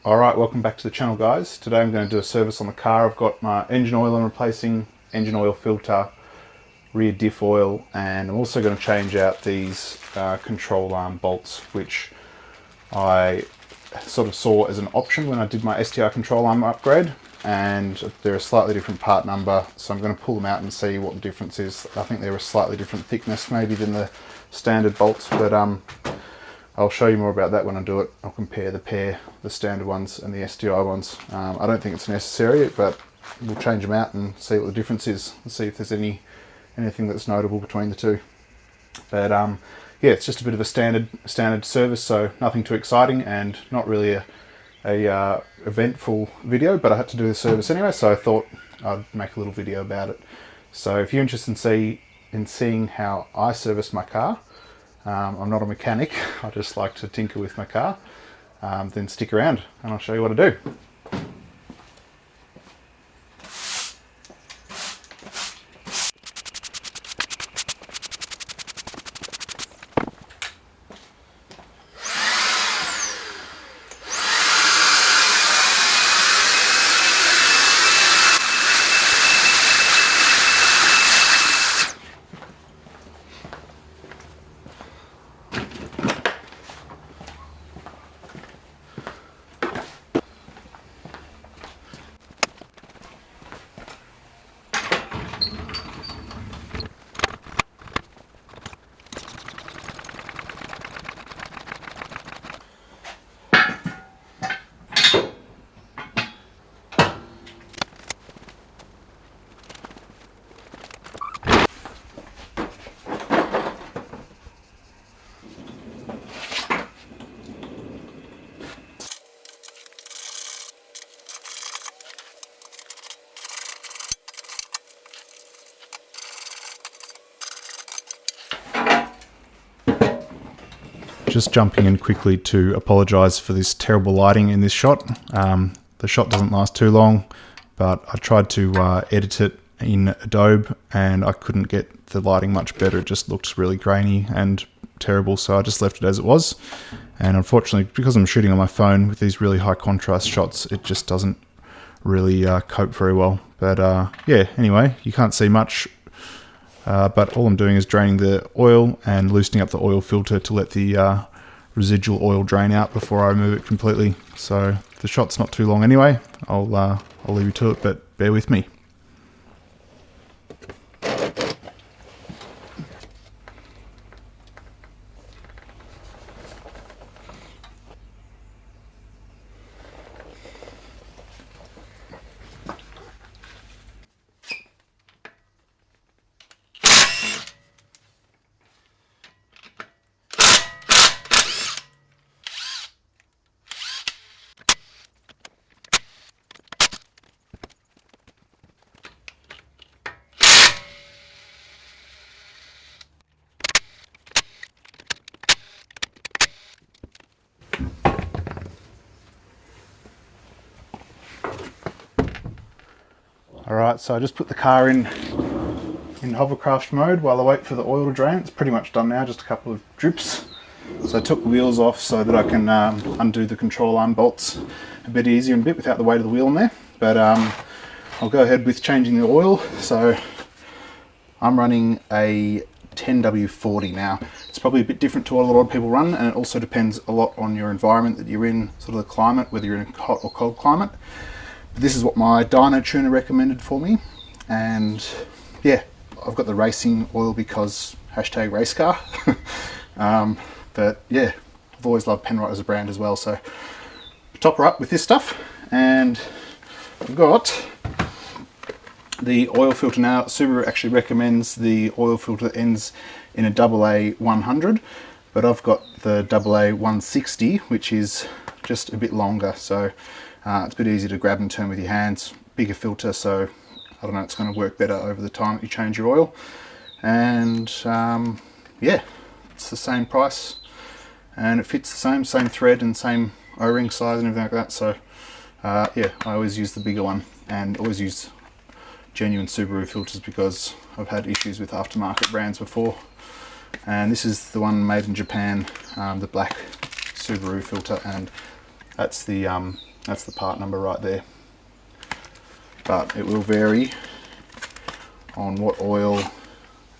Alright, welcome back to the channel, guys. Today I'm going to do a service on the car. I've got my engine oil I'm replacing, engine oil filter, rear diff oil, and I'm also going to change out these control arm bolts, which I sort of saw as an option when I did my STI control arm upgrade, and they're a slightly different part number, so I'm going to pull them out and see what the difference is. I think they're a slightly different thickness maybe than the standard bolts, but I'll show you more about that when I do it. I'll compare the standard ones and the STI ones. I don't think it's necessary, but we'll change them out and see what the difference is and see if there's anything that's notable between the two. But yeah, it's just a bit of a standard service, so nothing too exciting and not really a eventful video, but I had to do the service anyway, so I thought I'd make a little video about it. So if you're interested in seeing how I service my car, I'm not a mechanic, I just like to tinker with my car, then stick around and I'll show you what I do. Just jumping in quickly to apologise for this terrible lighting in this shot. The shot doesn't last too long, but I tried to edit it in Adobe and I couldn't get the lighting much better. It just looked really grainy and terrible, so I just left it as it was. And unfortunately, because I'm shooting on my phone with these really high contrast shots, it just doesn't really cope very well. But yeah, anyway, you can't see much. But all I'm doing is draining the oil and loosening up the oil filter to let the residual oil drain out before I remove it completely. So the shot's not too long anyway. I'll leave you to it, but bear with me. Alright, so I just put the car in hovercraft mode while I wait for the oil to drain. It's pretty much done now, just a couple of drips. So I took the wheels off so that I can undo the control arm bolts a bit easier and a bit without the weight of the wheel in there. But I'll go ahead with changing the oil. So I'm running a 10w-40 now. It's probably a bit different to what a lot of people run, and it also depends a lot on your environment that you're in, sort of the climate, whether you're in a hot or cold climate. This is what my Dyno tuner recommended for me, and yeah, I've got the racing oil because hashtag race car. But yeah, I've always loved Penrite as a brand as well, so top her up with this stuff. And I've got the oil filter now. Subaru actually recommends the oil filter that ends in a AA 100, but I've got the AA 160, which is just a bit longer, so it's a bit easier to grab and turn with your hands. Bigger filter, so I don't know, it's going to work better over the time that you change your oil. And yeah, it's the same price and it fits the same thread and same O-ring size and everything like that. So yeah, I always use the bigger one and always use genuine Subaru filters because I've had issues with aftermarket brands before. And this is the one made in Japan, the black Subaru filter, and That's the part number right there. But it will vary on what oil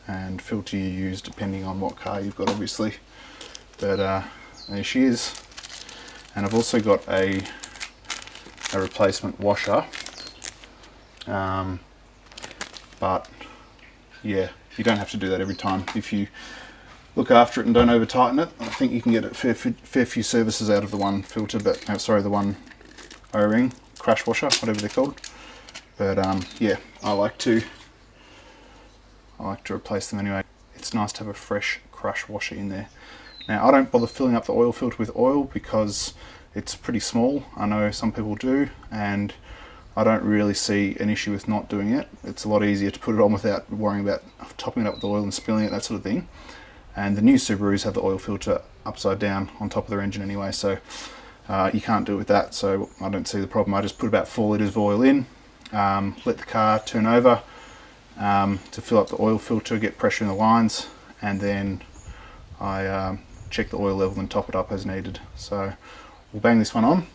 and filter you use depending on what car you've got, obviously. But there she is. And I've also got a replacement washer. But yeah, you don't have to do that every time. If you look after it and don't over tighten it, I think you can get a fair few services out of the one filter, but sorry, the one O-ring crash washer, whatever they're called. But yeah, I like to replace them anyway. It's nice to have a fresh crash washer in there. Now, I don't bother filling up the oil filter with oil because it's pretty small. I know some people do, and I don't really see an issue with not doing it. It's a lot easier to put it on without worrying about topping it up with oil and spilling it, that sort of thing. And the new Subarus have the oil filter upside down on top of their engine anyway, so you can't do it with that, so I don't see the problem. I just put about 4 litres of oil in, let the car turn over to fill up the oil filter, get pressure in the lines, and then I check the oil level and top it up as needed. So we'll bang this one on,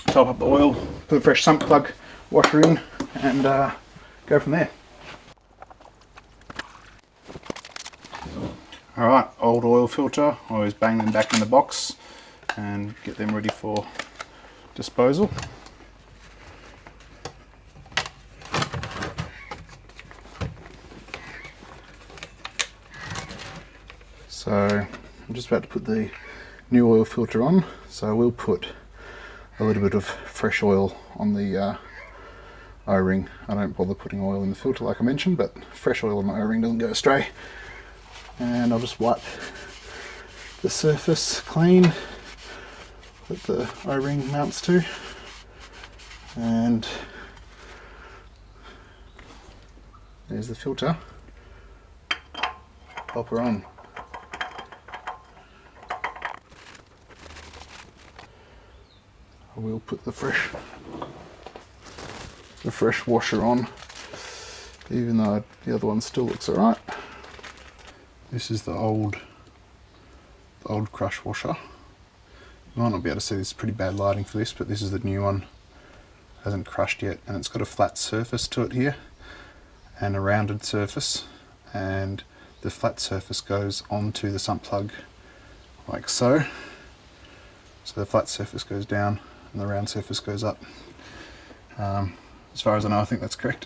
top up the oil, put a fresh sump plug washer in, and go from there. Alright, old oil filter, I always bang them back in the box and get them ready for disposal. So I'm just about to put the new oil filter on, so I will put a little bit of fresh oil on the O-ring. I don't bother putting oil in the filter like I mentioned, but fresh oil on the O-ring doesn't go astray. And I'll just wipe the surface clean that the O-ring mounts to, and there's the filter. Pop her on. I will put the fresh washer on, even though the other one still looks alright. This is the old crush washer. You might not be able to see, this is pretty bad lighting for this, but this is the new one. Hasn't crushed yet, and it's got a flat surface to it here and a rounded surface, and the flat surface goes onto the sump plug like so. So the flat surface goes down and the round surface goes up. As far as I know, I think that's correct.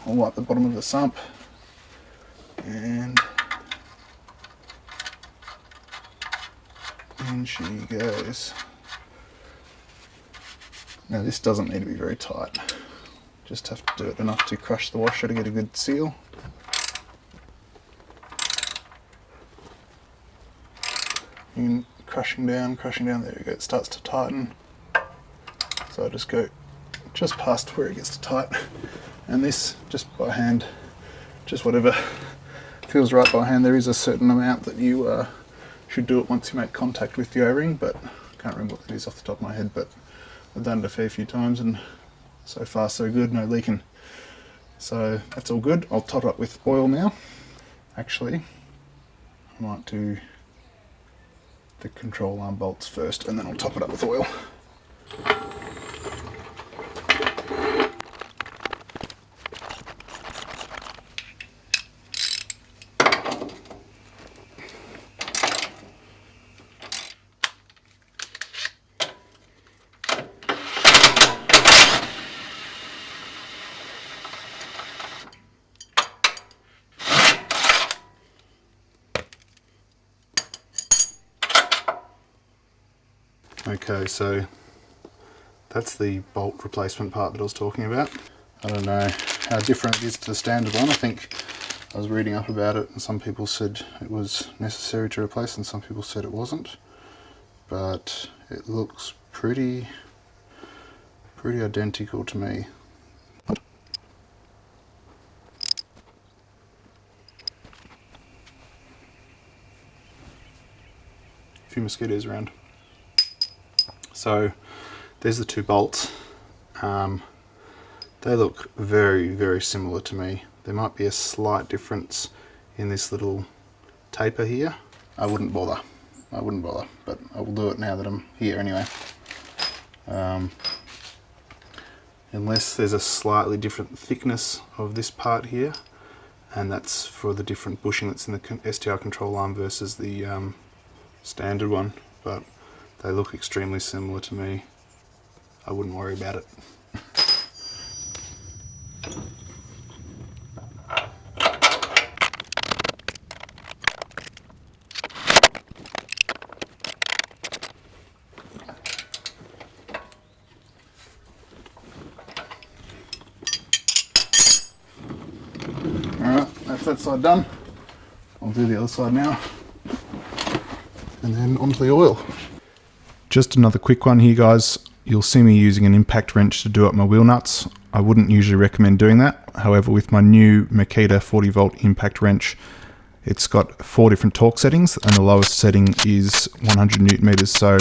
I'll wipe the bottom of the sump, and in she goes. Now this doesn't need to be very tight, just have to do it enough to crush the washer to get a good seal. And crushing down, there we go, it starts to tighten. So I just go just past where it gets to tight, and this just by hand, just whatever feels right by hand. There is a certain amount that you should do it once you make contact with the O-ring, but I can't remember what that is off the top of my head, but I've done it a fair few times and so far so good, no leaking. So that's all good. I'll top it up with oil now. Actually, I might do the control arm bolts first and then I'll top it up with oil. Okay, so that's the bolt replacement part that I was talking about. I don't know how different it is to the standard one. I think I was reading up about it and some people said it was necessary to replace and some people said it wasn't. But it looks pretty identical to me. A few mosquitoes around. So there's the two bolts. They look very similar to me. There might be a slight difference in this little taper here. I wouldn't bother, but I will do it now that I'm here anyway. unless there's a slightly different thickness of this part here, and that's for the different bushing that's in the STR control arm versus the standard one, but they look extremely similar to me. I wouldn't worry about it. Alright, that's that side done. I'll do the other side now. And then onto the oil. Just another quick one here, guys. You'll see me using an impact wrench to do up my wheel nuts. I wouldn't usually recommend doing that. However, with my new Makita 40 volt impact wrench, it's got 4 different torque settings, and the lowest setting is 100 newton meters. So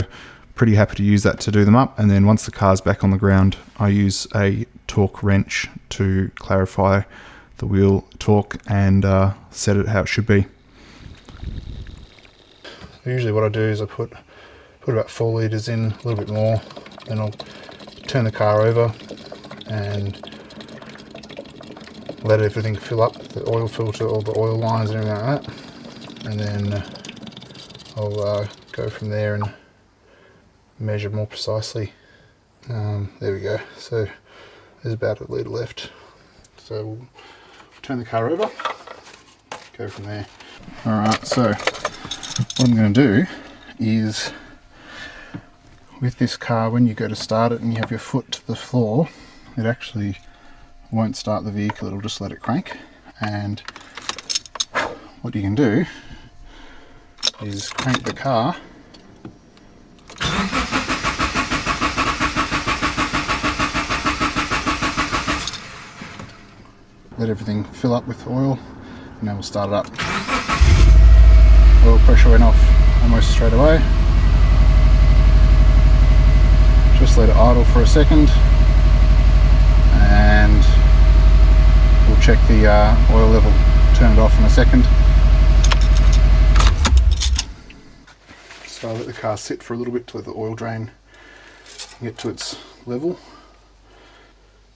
pretty happy to use that to do them up. And then once the car's back on the ground, I use a torque wrench to clarify the wheel torque and set it how it should be. Usually what I do is I put about 4 litres in, a little bit more, then I'll turn the car over and let everything fill up, the oil filter, all the oil lines and everything like that, and then I'll go from there and measure more precisely. There we go, so there's about a litre left, so we'll turn the car over, go from there. Alright, so what I'm going to do is, with this car, when you go to start it and you have your foot to the floor, it actually won't start the vehicle, it'll just let it crank. And what you can do is crank the car let everything fill up with oil, and then we'll start it up. Oil pressure went off almost straight away. Just let it idle for a second, and we'll check the oil level, turn it off in a second. So I'll let the car sit for a little bit to let the oil drain get to its level.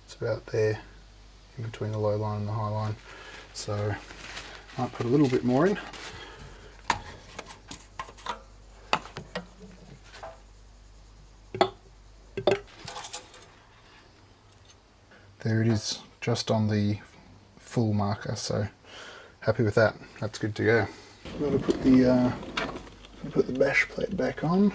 It's about there, in between the low line and the high line. So I might put a little bit more in. There it is, just on the full marker, so happy with that. That's good to go. I'm going to put the bash plate back on.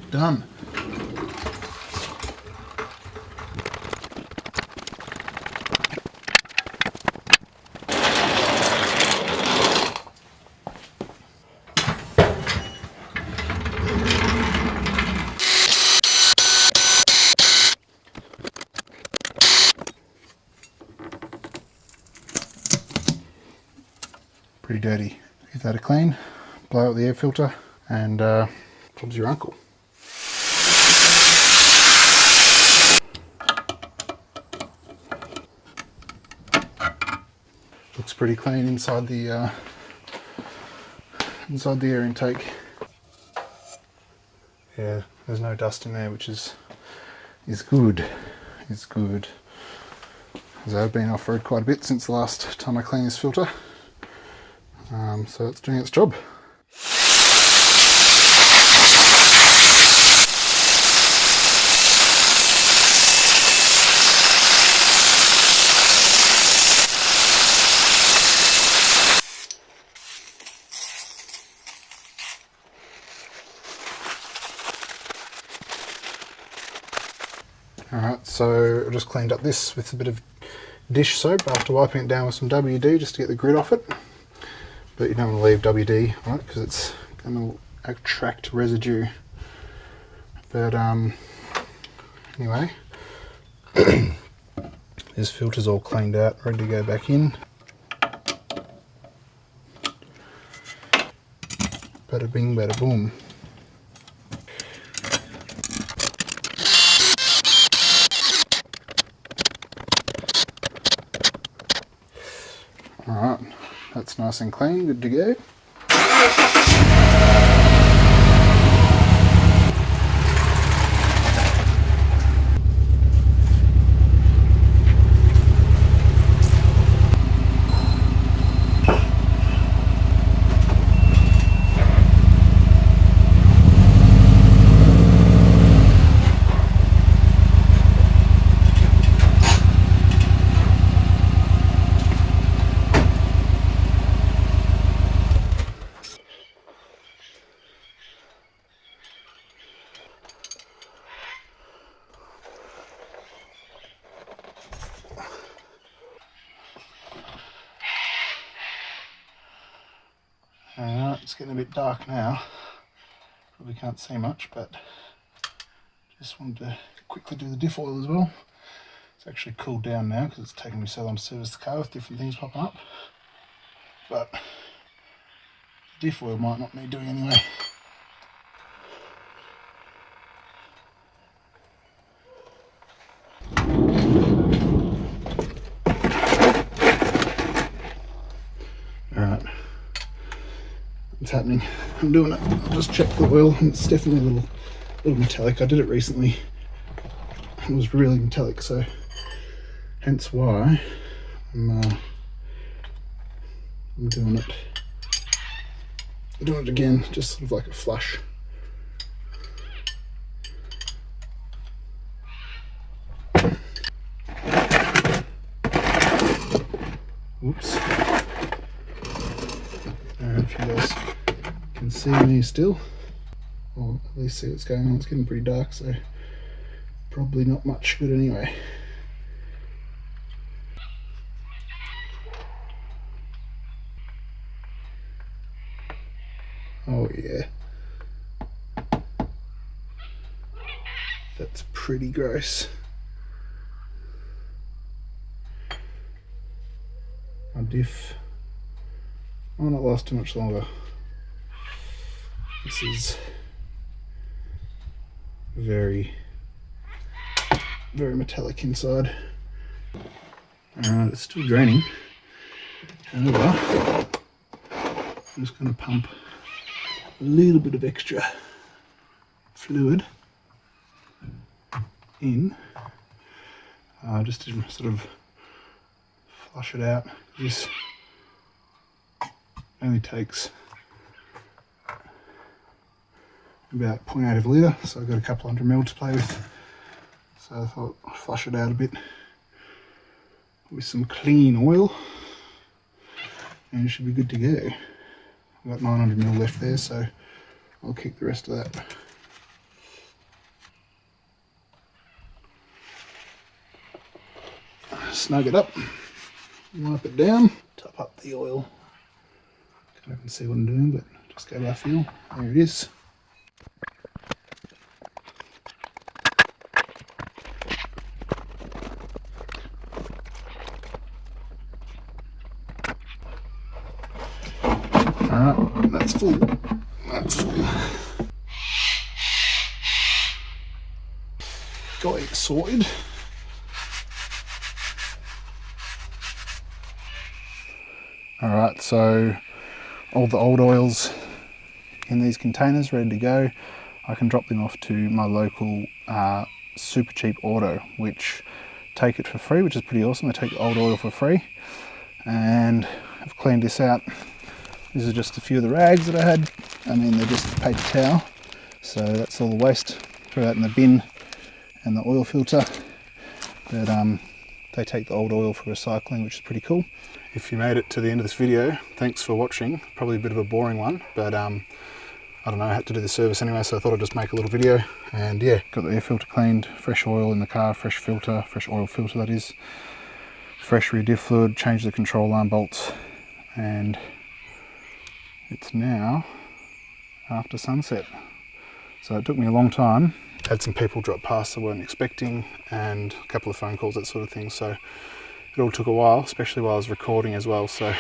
Done. Pretty dirty. Give that a clean, blow out the air filter, and Bob's your uncle. Looks pretty clean inside the air intake. Yeah, there's no dust in there, which is good. It's good. As I've been off road quite a bit since the last time I cleaned this filter. So it's doing its job. Alright, so I just cleaned up this with a bit of dish soap after wiping it down with some WD just to get the grit off it. But you don't want to leave WD, right, because it's going to attract residue. But anyway, this filter's all cleaned out, ready to go back in. Bada bing, bada boom. that's nice and clean, good to go. Alright, it's getting a bit dark now. Probably can't see much, but just wanted to quickly do the diff oil as well. It's actually cooled down now because it's taken me so long to service the car with different things popping up. But diff oil might not need doing anyway. Alright. What's happening? I'm doing it. I'll just check the oil, and it's definitely a little metallic. I did it recently. It was really metallic, so hence why I'm doing it again, just sort of like a flush. Whoops. I don't know if you guys can see me still, or at least see what's going on. It's getting pretty dark, so probably not much good anyway. Oh yeah, that's pretty gross. My diff will not last too much longer. This is very metallic inside. Alright, it's still draining. However, I'm just going to pump a little bit of extra fluid in, just to sort of flush it out. This only takes about 0.8 of a litre, so I've got a couple 100 ml to play with. So I thought I'd flush it out a bit with some clean oil, and it should be good to go. I've got 900 ml left there, so I'll keep the rest of that. Snug it up, wipe it down, top up the oil. Can't even see what I'm doing, but just go by feel. There it is. Alright, that's full. That's full. Got it sorted. Alright, so all the old oils in these containers ready to go. I can drop them off to my local super cheap auto, which take it for free, which is pretty awesome. They take the old oil for free, and I've cleaned this out. This is just a few of the rags that I had. I mean, they're just a paper towel, so that's all the waste. Throw that in the bin, and the oil filter. But they take the old oil for recycling, which is pretty cool. If you made it to the end of this video, thanks for watching. Probably a bit of a boring one, but I don't know, I had to do the service anyway, so I thought I'd just make a little video. And yeah, got the air filter cleaned, fresh oil in the car, fresh filter, fresh oil filter that is, fresh rear diff fluid, changed the control arm bolts, and it's now after sunset. So it took me a long time. Had some people drop past I weren't expecting, and a couple of phone calls, that sort of thing. So it all took a while, especially while I was recording as well. So I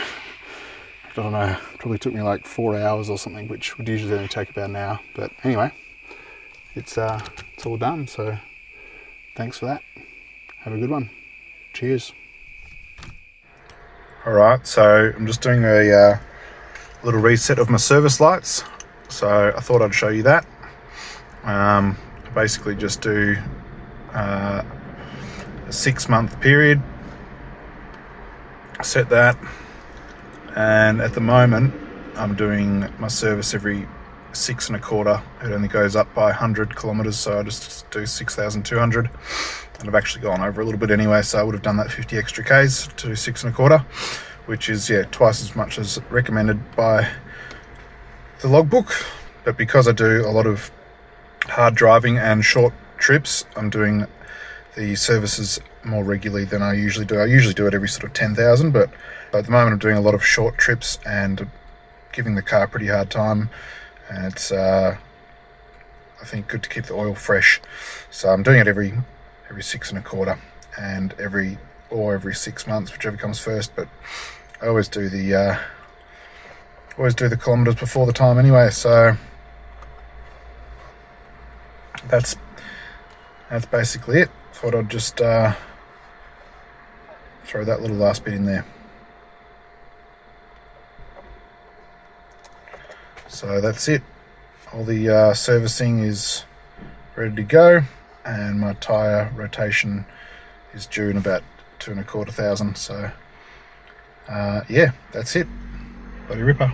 don't know, it probably took me like 4 hours or something, which would usually only take about an hour. But anyway, it's all done. So thanks for that. Have a good one. Cheers. Alright, so I'm just doing a little reset of my service lights, so I thought I'd show you that. I basically just do a 6-month period, set that, and at the moment I'm doing my service every 6 1/4. It only goes up by 100 kilometers, so I just do 6,200, and I've actually gone over a little bit anyway, so I would have done that 50 extra Ks to 6 1/4, which is twice as much as recommended by the logbook. But because I do a lot of hard driving and short trips, I'm doing the services more regularly than I usually do. I usually do it every sort of 10,000, but at the moment I'm doing a lot of short trips and giving the car a pretty hard time, and it's I think good to keep the oil fresh. So I'm doing it every 6 1/4 and every 6 months, whichever comes first. But I always do the kilometers before the time anyway. So that's basically it. Thought I'd just throw that little last bit in there. So that's it. All the servicing is ready to go, and my tyre rotation is due in about 2,250. So yeah, that's it. Bloody ripper.